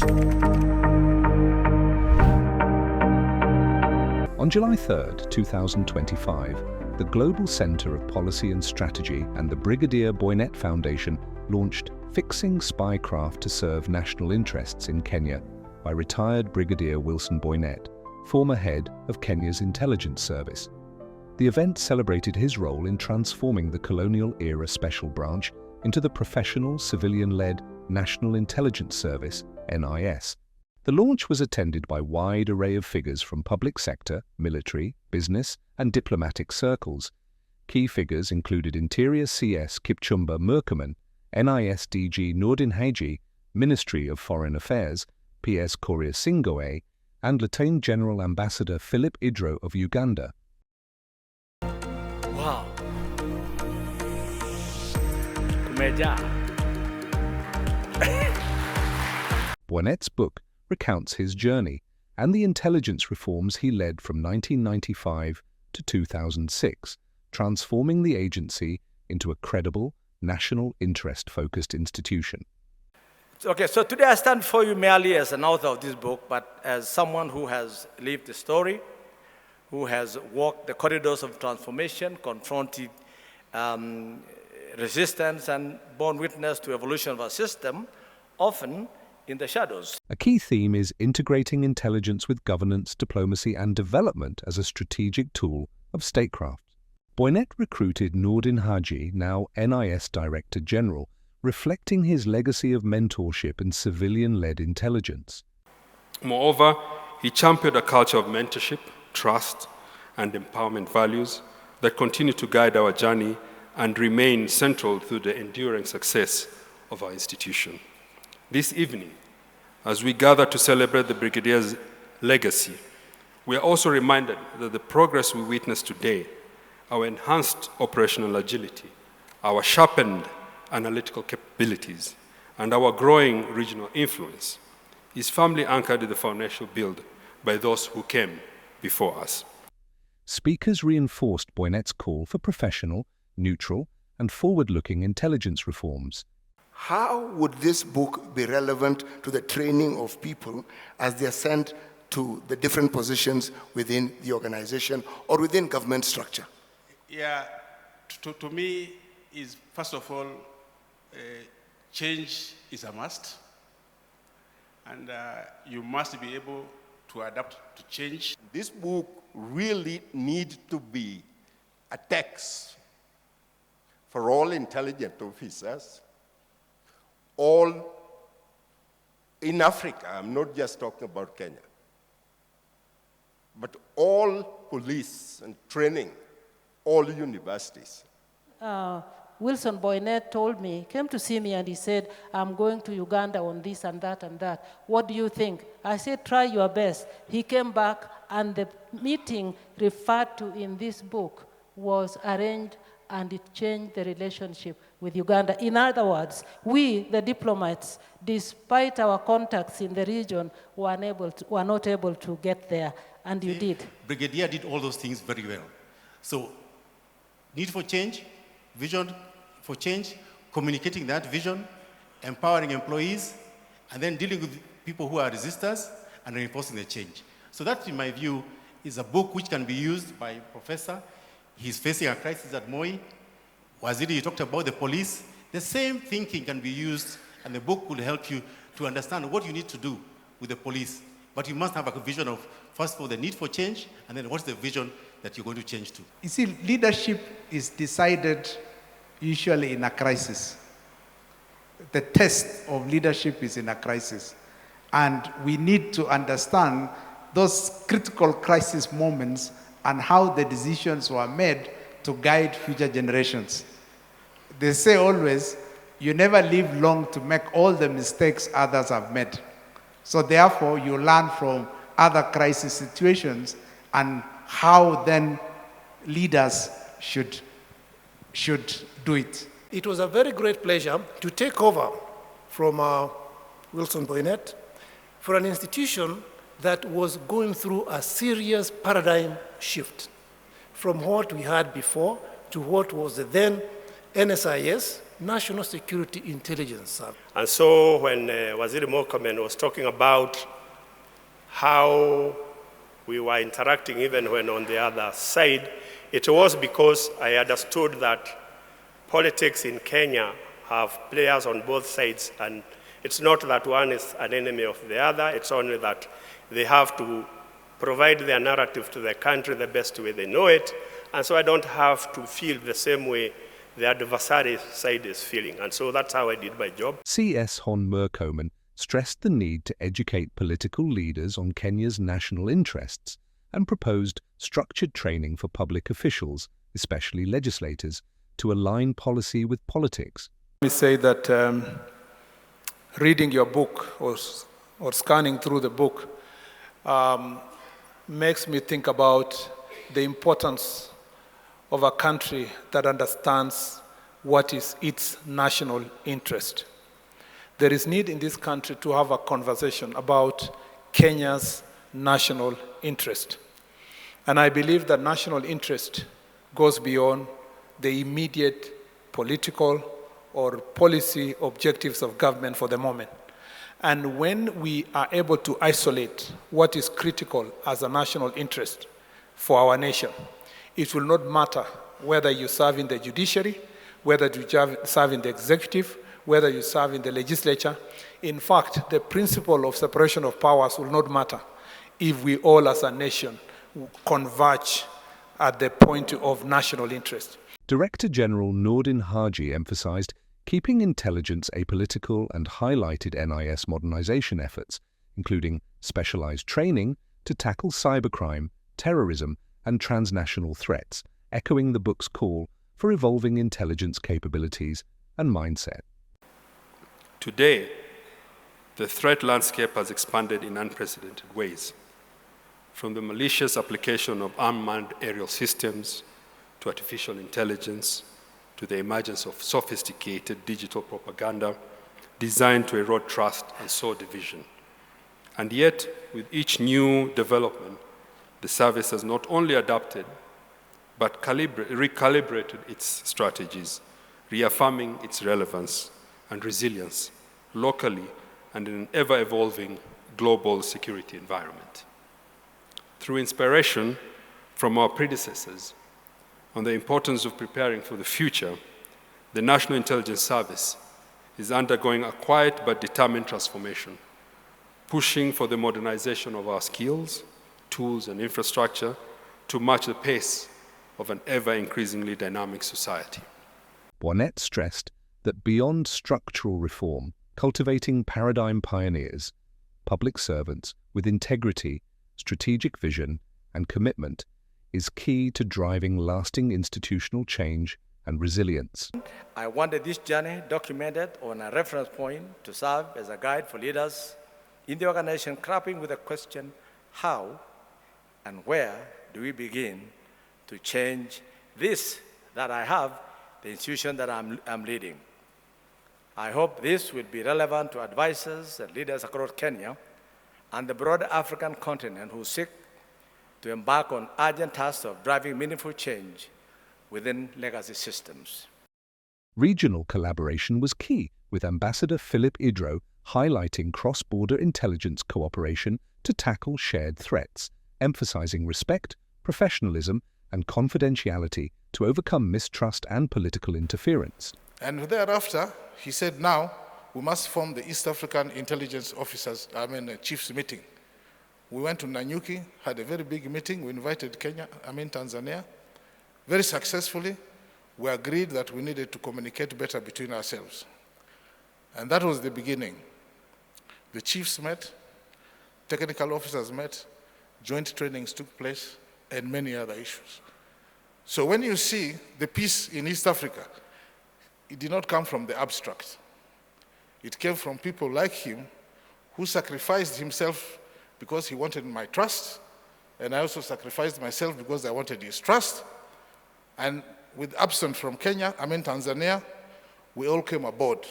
On July 3, 2025, the Global Center of Policy and Strategy and the Brigadier Boinett Foundation launched Fixing Spycraft to Serve National Interests in Kenya by retired Brigadier Wilson Boinett, former head of Kenya's intelligence service. The event celebrated his role in transforming the colonial-era special branch into the professional, civilian-led National Intelligence Service, NIS. The launch was attended by a wide array of figures from public sector, military, business, and diplomatic circles. Key figures included Interior CS Kipchumba Murkomen, NIS DG Nordin Haji, Ministry of Foreign Affairs, PS Korea Singoe, and Lieutenant General Ambassador Philip Idro of Uganda. Wow. Kumeja. Boinett's book recounts his journey and the intelligence reforms he led from 1995 to 2006, transforming the agency into a credible, national interest-focused institution. Okay, so today I stand before you merely as an author of this book, but as someone who has lived the story, who has walked the corridors of transformation, confronted resistance, and borne witness to evolution of our system, often in the shadows. A key theme is integrating intelligence with governance, diplomacy, and development as a strategic tool of statecraft. Boinett recruited Nordin Haji, now NIS Director General, reflecting his legacy of mentorship and civilian-led intelligence. Moreover, he championed a culture of mentorship, trust, and empowerment values that continue to guide our journey and remain central to the enduring success of our institution. This evening, as we gather to celebrate the Brigadier's legacy, we are also reminded that the progress we witness today, our enhanced operational agility, our sharpened analytical capabilities, and our growing regional influence is firmly anchored in the foundation built by those who came before us. Speakers reinforced Boinett's call for professional, neutral, and forward-looking intelligence reforms. How would this book be relevant to the training of people as they are sent to the different positions within the organization or within government structure? Yeah, to me, is first of all, change is a must. And you must be able to adapt to change. This book really needs to be a text for all intelligence officers, all in Africa. I'm not just talking about Kenya, but all police and training, all universities. Wilson Boinett told me, came to see me and he said, I'm going to Uganda on this and that and that. What do you think? I said, try your best. He came back and the meeting referred to in this book was arranged and it changed the relationship with Uganda. In other words, we, the diplomats, despite our contacts in the region, were not able to get there, and you did. Brigadier did all those things very well. So, need for change, vision for change, communicating that vision, empowering employees, and then dealing with people who are resistors and reinforcing the change. So that, in my view, is a book which can be used by a professor. He's facing a crisis at Moi. Waziri, you talked about the police. The same thinking can be used, and the book will help you to understand what you need to do with the police. But you must have a vision of, first of all, the need for change, and then what's the vision that you're going to change to. You see, leadership is decided usually in a crisis. The test of leadership is in a crisis. And we need to understand those critical crisis moments and how the decisions were made to guide future generations. They say always, you never live long to make all the mistakes others have made. So therefore, you learn from other crisis situations and how then leaders should do it. It was a very great pleasure to take over from Wilson Boinett for an institution that was going through a serious paradigm shift from what we had before to what was the then NSIS, National Security Intelligence Service. And so when Waziri Mokomen was talking about how we were interacting even when on the other side, it was because I understood that politics in Kenya have players on both sides, and it's not that one is an enemy of the other, it's only that they have to provide their narrative to the country the best way they know it, and so I don't have to feel the same way the adversary side is feeling, and so that's how I did my job. C.S. Hon Murkomen stressed the need to educate political leaders on Kenya's national interests and proposed structured training for public officials, especially legislators, to align policy with politics. Let me say that reading your book or scanning through the book makes me think about the importance of a country that understands what is its national interest. There is need in this country to have a conversation about Kenya's national interest. And I believe that national interest goes beyond the immediate political or policy objectives of government for the moment. And when we are able to isolate what is critical as a national interest for our nation, it will not matter whether you serve in the judiciary, whether you serve in the executive, whether you serve in the legislature. In fact, the principle of separation of powers will not matter if we all as a nation converge at the point of national interest. Director General Nordin Haji emphasized keeping intelligence apolitical and highlighted NIS modernization efforts, including specialized training to tackle cybercrime, terrorism, and transnational threats, echoing the book's call for evolving intelligence capabilities and mindset. Today, the threat landscape has expanded in unprecedented ways, from the malicious application of unmanned aerial systems to artificial intelligence, to the emergence of sophisticated digital propaganda designed to erode trust and sow division. And yet, with each new development, the service has not only adapted, but recalibrated its strategies, reaffirming its relevance and resilience locally and in an ever-evolving global security environment. Through inspiration from our predecessors on the importance of preparing for the future, the National Intelligence Service is undergoing a quiet but determined transformation, pushing for the modernization of our skills, tools, and infrastructure to match the pace of an ever-increasingly dynamic society. Boinett stressed that beyond structural reform, cultivating paradigm pioneers, public servants with integrity, strategic vision, and commitment is key to driving lasting institutional change and resilience. I wanted this journey documented on a reference point to serve as a guide for leaders in the organization, grappling with the question, how and where do we begin to change this that I have, the institution that I'm leading. I hope this will be relevant to advisors and leaders across Kenya and the broader African continent who seek to embark on urgent tasks of driving meaningful change within legacy systems. Regional collaboration was key, with Ambassador Philip Idro highlighting cross-border intelligence cooperation to tackle shared threats, emphasizing respect, professionalism, and confidentiality to overcome mistrust and political interference. And thereafter, he said, now we must form the East African Intelligence Chiefs meeting. We went to Nanyuki, had a very big meeting. We invited Tanzania. Very successfully, we agreed that we needed to communicate better between ourselves. And that was the beginning. The chiefs met, technical officers met, joint trainings took place, and many other issues. So when you see the peace in East Africa, it did not come from the abstract. It came from people like him who sacrificed himself because he wanted my trust, and I also sacrificed myself because I wanted his trust. And with absent from Tanzania, we all came aboard.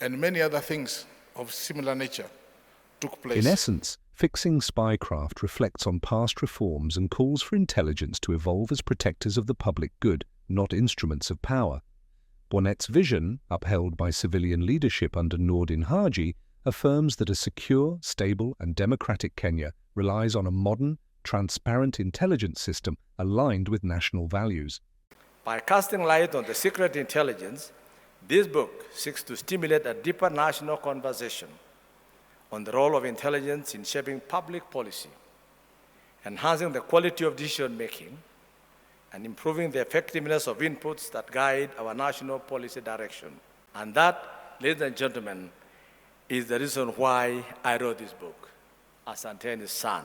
And many other things of similar nature took place. In essence, fixing spycraft reflects on past reforms and calls for intelligence to evolve as protectors of the public good, not instruments of power. Boinett's vision, upheld by civilian leadership under Nordin Haji, affirms that a secure, stable and democratic Kenya relies on a modern, transparent intelligence system aligned with national values. By casting light on the secret intelligence, this book seeks to stimulate a deeper national conversation on the role of intelligence in shaping public policy, enhancing the quality of decision-making, and improving the effectiveness of inputs that guide our national policy direction. And that, ladies and gentlemen, is the reason why I wrote this book, Asanteni's son.